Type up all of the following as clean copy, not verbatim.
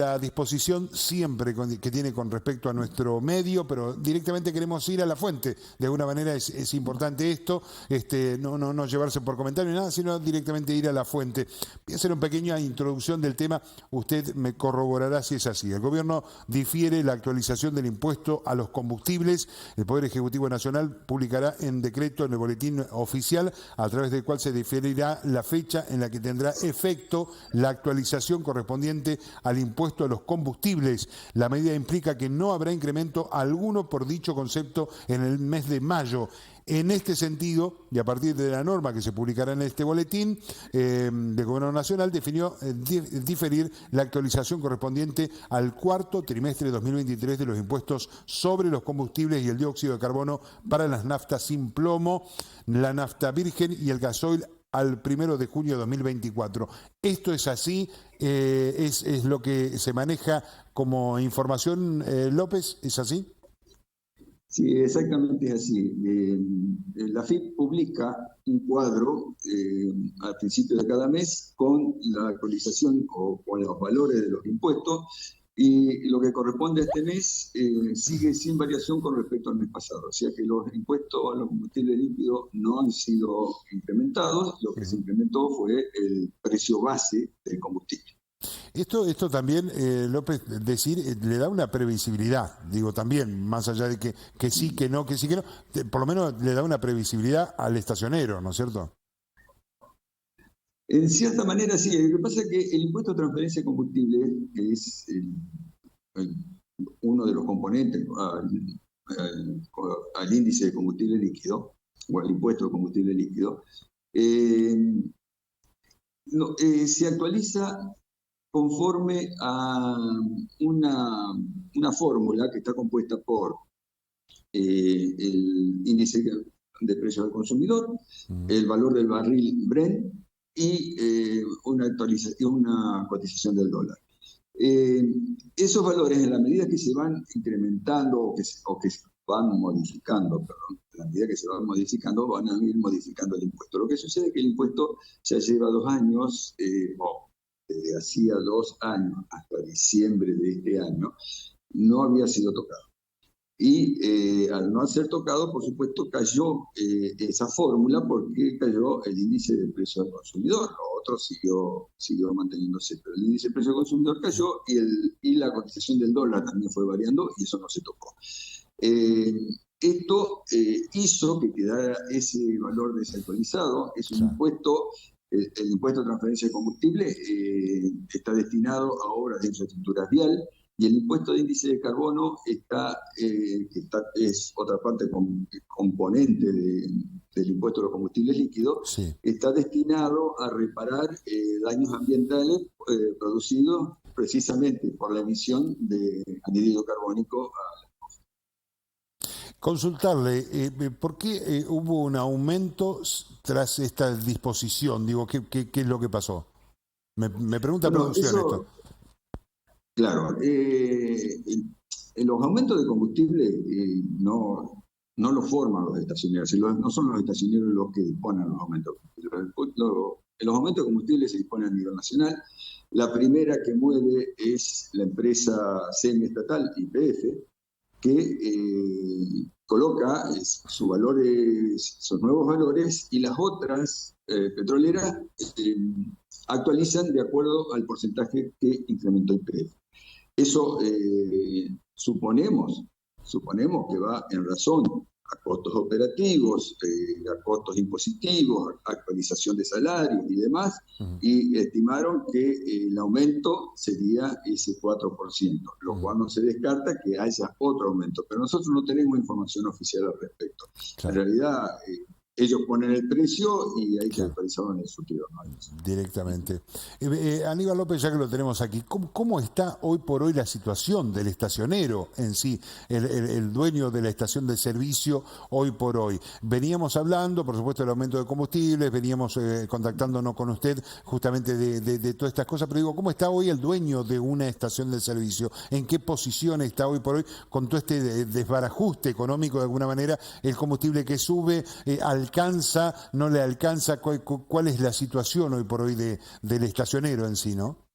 la disposición siempre que tiene con respecto a nuestro medio, pero directamente queremos ir a la fuente. De alguna manera es importante esto, no llevarse por comentario ni nada, sino directamente ir a la fuente. Voy a hacer una pequeña introducción del tema, usted me corroborará si es así. El gobierno difiere la actualización del impuesto a los combustibles. El Poder Ejecutivo Nacional publicará en decreto en el boletín oficial, a través del cual se diferirá la fecha en la que tendrá efecto la actualización correspondiente al impuesto a los combustibles. La medida implica que no habrá incremento alguno por dicho concepto en el mes de mayo. En este sentido, y a partir de la norma que se publicará en este boletín del Gobierno Nacional, definió diferir la actualización correspondiente al cuarto trimestre de 2023 de los impuestos sobre los combustibles y el dióxido de carbono para las naftas sin plomo, la nafta virgen y el gasoil al 1 de junio de 2024. Esto es así, es lo que se maneja como información, López, ¿es así? Sí, exactamente es así. La AFIP publica un cuadro al principio de cada mes con la actualización o con los valores de los impuestos, y lo que corresponde a este mes sigue sin variación con respecto al mes pasado. O sea que los impuestos a los combustibles líquidos no han sido incrementados, lo que se incrementó fue el precio base del combustible. Esto también, López, decir, le da una previsibilidad, digo también, más allá de que sí, que no, por lo menos le da una previsibilidad al estacionero, ¿no es cierto? En cierta manera sí. Lo que pasa es que el impuesto de transferencia de combustible, que es uno de los componentes al índice de combustible líquido, o al impuesto de combustible líquido, se actualiza conforme a una fórmula que está compuesta por el índice de precios del consumidor, el valor del barril Brent y una cotización del dólar. Esos valores, en la medida que se van incrementando o que se van modificando, perdón, en la medida que se van modificando, van a ir modificando el impuesto. Lo que sucede es que el impuesto ya lleva 2 años, desde hacía 2 años hasta diciembre de este año, no había sido tocado. Y al no ser tocado, por supuesto, cayó esa fórmula porque cayó el índice de precio del consumidor. Lo otro siguió manteniéndose, pero el índice de precio del consumidor cayó y la cotización del dólar también fue variando y eso no se tocó. Esto hizo que quedara ese valor desactualizado. Es un impuesto, el impuesto de transferencia de combustible está destinado a obras de infraestructura vial, y el impuesto de índice de carbono es otra parte componente del impuesto de los combustibles líquidos, sí. Está destinado a reparar daños ambientales producidos precisamente por la emisión de anhídrido carbónico. Consultarle, ¿por qué hubo un aumento tras esta disposición? Digo, ¿qué es lo que pasó? Me pregunta producción esto. Claro, los aumentos de combustible no los forman los estacioneros, no son los estacioneros los que disponen los aumentos de combustible. Los aumentos de combustible se disponen a nivel nacional. La primera que mueve es la empresa semiestatal YPF, que coloca sus nuevos valores, y las otras petroleras actualizan de acuerdo al porcentaje que incrementó YPF. Eso suponemos que va en razón a costos operativos, a costos impositivos, a actualización de salarios y demás, y estimaron que el aumento sería ese 4%, lo cual no se descarta que haya otro aumento, pero nosotros no tenemos información oficial al respecto. Claro. En realidad, ellos ponen el precio y hay que actualizarlo en el surtido, ¿no? Directamente. Aníbal López, ya que lo tenemos aquí, ¿cómo está hoy por hoy la situación del estacionero en sí, el dueño de la estación de servicio hoy por hoy? Veníamos hablando, por supuesto, del aumento de combustibles, veníamos contactándonos con usted justamente de todas estas cosas, pero digo, ¿cómo está hoy el dueño de una estación de servicio? ¿En qué posición está hoy por hoy con todo este desbarajuste económico de alguna manera? El combustible que sube, ¿alcanza, no le alcanza? ¿Cuál es la situación hoy por hoy del estacionero en sí, no?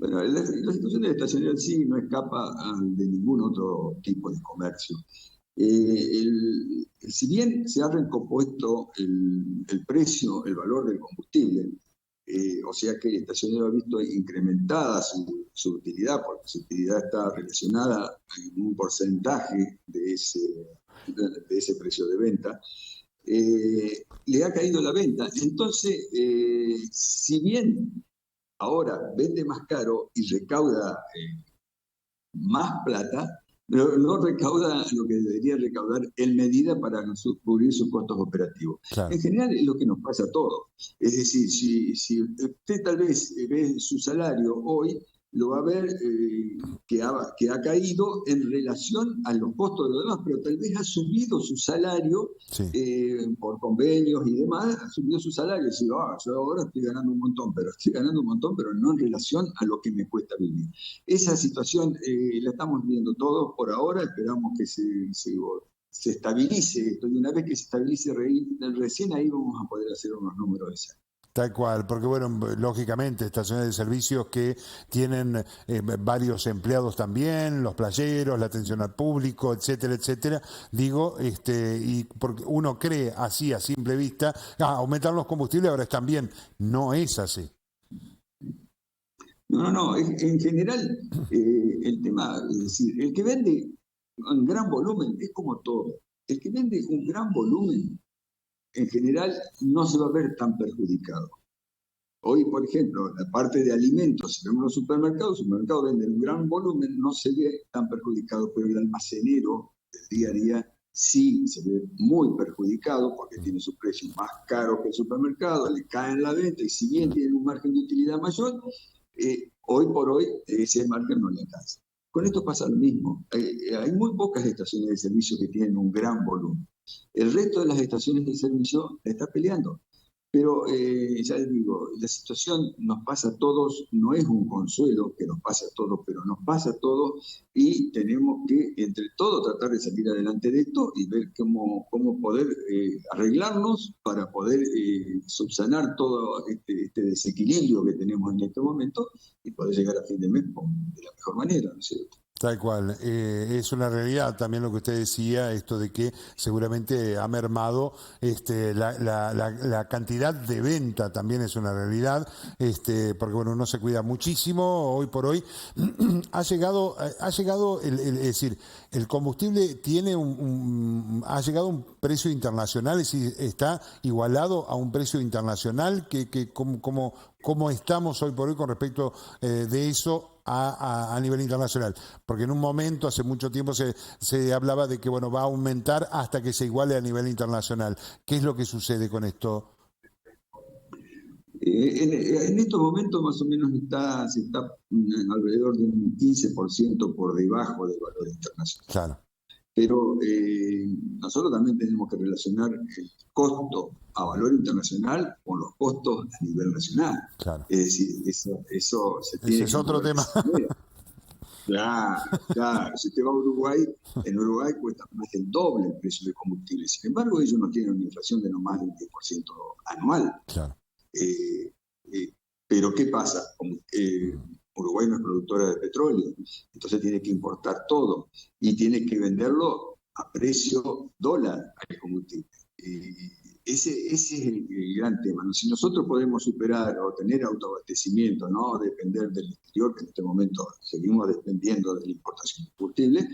Bueno, la situación del estacionario en sí no escapa de ningún otro tipo de comercio. Si bien se ha recompuesto el precio, el valor del combustible, o sea que el estacionario ha visto incrementada su utilidad, porque su utilidad está relacionada en un porcentaje de ese precio de venta, le ha caído la venta. Entonces, si bien ahora vende más caro y recauda más plata, pero no recauda lo que debería recaudar en medida para cubrir sus costos operativos. Claro. En general es lo que nos pasa a todos. Es decir, si usted tal vez ve su salario hoy, lo va a ver que ha caído en relación a los costos de los demás, pero tal vez ha subido su salario Sí. por convenios y demás, ha subido su salario y dice, yo ahora estoy ganando un montón, pero estoy ganando un montón, pero no en relación a lo que me cuesta vivir. Esa situación la estamos viendo todos por ahora, esperamos que se estabilice esto, y una vez que se estabilice recién ahí vamos a poder hacer unos números exactos. Tal cual, porque bueno, lógicamente estaciones de servicios que tienen varios empleados también, los playeros, la atención al público, etcétera, etcétera. Digo, y porque uno cree así a simple vista, aumentar los combustibles ahora están bien. No es así. No, en general el tema, es decir, el que vende en gran volumen es como todo. El que vende un gran volumen en general no se va a ver tan perjudicado. Hoy, por ejemplo, la parte de alimentos, si vemos los supermercados venden un gran volumen, no se ve tan perjudicado, pero el almacenero del día a día sí se ve muy perjudicado porque tiene su precio más caro que el supermercado, le cae en la venta y si bien tiene un margen de utilidad mayor, hoy por hoy ese margen no le alcanza. Con esto pasa lo mismo. Hay muy pocas estaciones de servicio que tienen un gran volumen. El resto de las estaciones de servicio está peleando. Pero ya les digo, la situación nos pasa a todos, no es un consuelo que nos pase a todos, pero nos pasa a todos y tenemos que entre todos tratar de salir adelante de esto y ver cómo poder arreglarnos para poder subsanar todo este desequilibrio que tenemos en este momento y poder llegar a fin de mes de la mejor manera, ¿no es cierto? Tal cual, es una realidad también lo que usted decía, esto de que seguramente ha mermado la cantidad de venta también es una realidad, porque bueno, uno se cuida muchísimo, hoy por hoy ha llegado es decir, el combustible tiene ha llegado a un precio internacional, es decir, está igualado a un precio internacional, cómo estamos hoy por hoy con respecto de eso a nivel internacional, porque en un momento, hace mucho tiempo, se hablaba de que bueno, va a aumentar hasta que se iguale a nivel internacional. ¿Qué es lo que sucede con esto? En estos momentos más o menos se está alrededor de un 15% por debajo del valor internacional. Claro, Pero nosotros también tenemos que relacionar el costo a valor internacional con los costos a nivel nacional. claro. Es decir, eso se tiene Ese es que otro mover de tema. esa manera. Claro. Si usted va a Uruguay, en Uruguay cuesta más del doble el precio del combustible. Sin embargo, ellos no tienen una inflación de no más del 10% anual. Claro. Eh, pero ¿qué pasa? Uruguay no es productora de petróleo, entonces tiene que importar todo y tiene que venderlo a precio dólar al combustible. Ese es el gran tema, ¿no? Si nosotros podemos superar o tener autoabastecimiento, no depender del exterior, que en este momento seguimos dependiendo de la importación de combustible,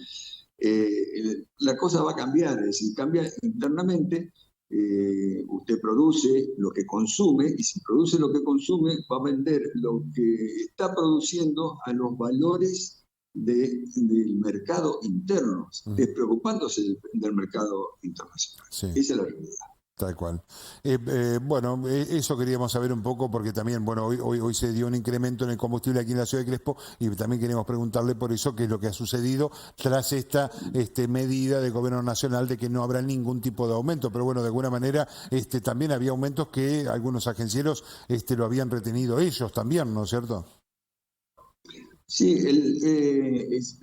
la cosa va a cambiar, es decir, cambia internamente. Usted produce lo que consume y si produce lo que consume va a vender lo que está produciendo a los valores del mercado interno, despreocupándose del mercado internacional. Sí. Esa es la realidad. Tal cual. Bueno, eso queríamos saber un poco porque también, bueno, hoy se dio un incremento en el combustible aquí en la ciudad de Crespo y también queremos preguntarle por eso qué es lo que ha sucedido tras esta medida del gobierno nacional de que no habrá ningún tipo de aumento. Pero bueno, de alguna manera también había aumentos que algunos agencieros lo habían retenido ellos también, ¿no es cierto? Sí,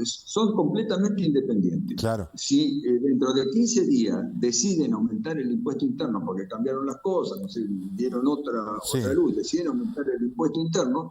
son completamente independientes. Claro. Si dentro de 15 días deciden aumentar el impuesto interno porque cambiaron las cosas, no sé, dieron otra luz, deciden aumentar el impuesto interno,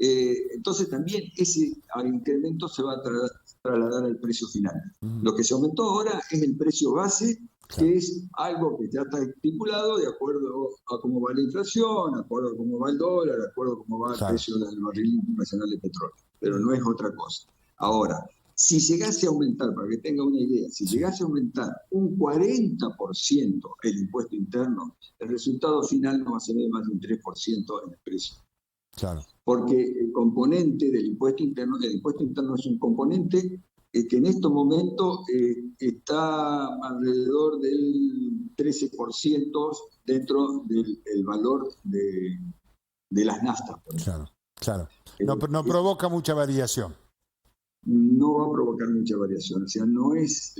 Entonces también ese incremento se va a trasladar al precio final. Lo que se aumentó ahora es el precio base, que es algo que ya está estipulado de acuerdo a cómo va la inflación, de acuerdo a cómo va el dólar, de acuerdo a cómo va el precio del barril internacional de petróleo, pero no es otra cosa. Ahora, si llegase a aumentar, para que tenga una idea, si llegase a aumentar un 40% el impuesto interno, el resultado final no va a ser de más de un 3% en el precio. Claro. Porque el componente del impuesto interno es un componente que en estos momentos está alrededor del 13% dentro del valor de las naftas. Claro, claro. No provoca mucha variación. No va a provocar mucha variación, o sea, no es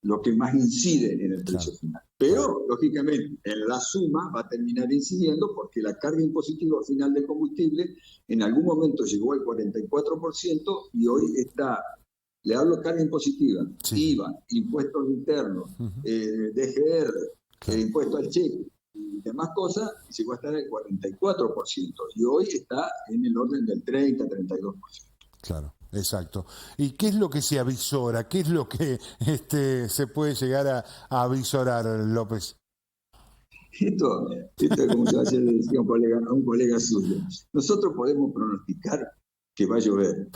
lo que más incide en el precio final. Pero, lógicamente, en la suma va a terminar incidiendo porque la carga impositiva final del combustible en algún momento llegó al 44% y hoy está, le hablo carga impositiva, IVA, impuestos internos, DGR, impuesto al cheque y demás cosas, llegó a estar al 44% y hoy está en el orden del 30-32%. Claro. Exacto. ¿Y qué es lo que se avisora? ¿Qué es lo que se puede llegar a avisorar, López? Esto es como yo ayer le decía a un colega suyo. Nosotros podemos pronosticar que va a llover.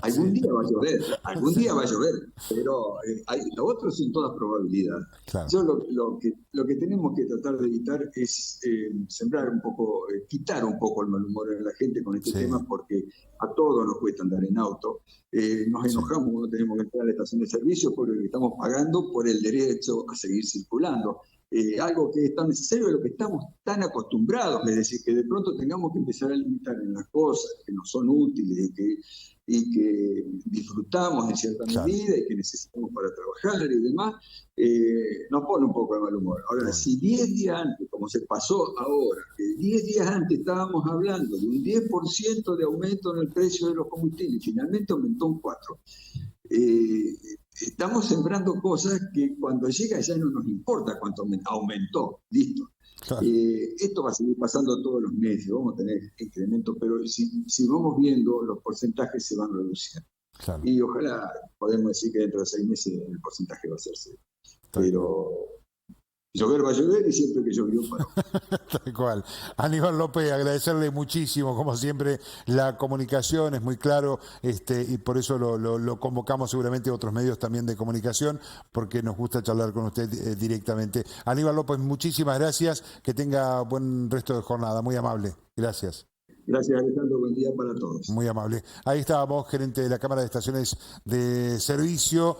Algún día va a llover, pero lo otro son todas probabilidades. Claro. Yo lo que tenemos que tratar de evitar es sembrar un poco, quitar un poco el mal humor en la gente con este tema, porque a todos nos cuesta andar en auto. Nos enojamos cuando tenemos que entrar a la estación de servicio porque estamos pagando por el derecho a seguir circulando. Algo que es tan necesario, a lo que estamos tan acostumbrados, es decir, que de pronto tengamos que empezar a limitar en las cosas que nos son útiles y que disfrutamos en cierta medida y que necesitamos para trabajar y demás, nos pone un poco de mal humor. Ahora, si 10 días antes, como se pasó ahora, que 10 días antes estábamos hablando de un 10% de aumento en el precio de los combustibles, y finalmente aumentó un 4%, estamos sembrando cosas que cuando llega ya no nos importa cuánto aumentó, listo. Claro. Esto va a seguir pasando todos los meses, vamos a tener incrementos, pero si vamos viendo, los porcentajes se van reduciendo. Claro. Y ojalá podemos decir que dentro de 6 meses el porcentaje va a ser 0. Pero llover va a llover y siempre que llovió paró. Tal cual. Aníbal López, agradecerle muchísimo, como siempre, la comunicación, es muy claro, y por eso lo convocamos seguramente a otros medios también de comunicación, porque nos gusta charlar con usted directamente. Aníbal López, muchísimas gracias, que tenga buen resto de jornada, muy amable. Gracias. Gracias, Alejandro. Buen día para todos. Muy amable. Ahí estábamos, gerente de la Cámara de Estaciones de Servicio.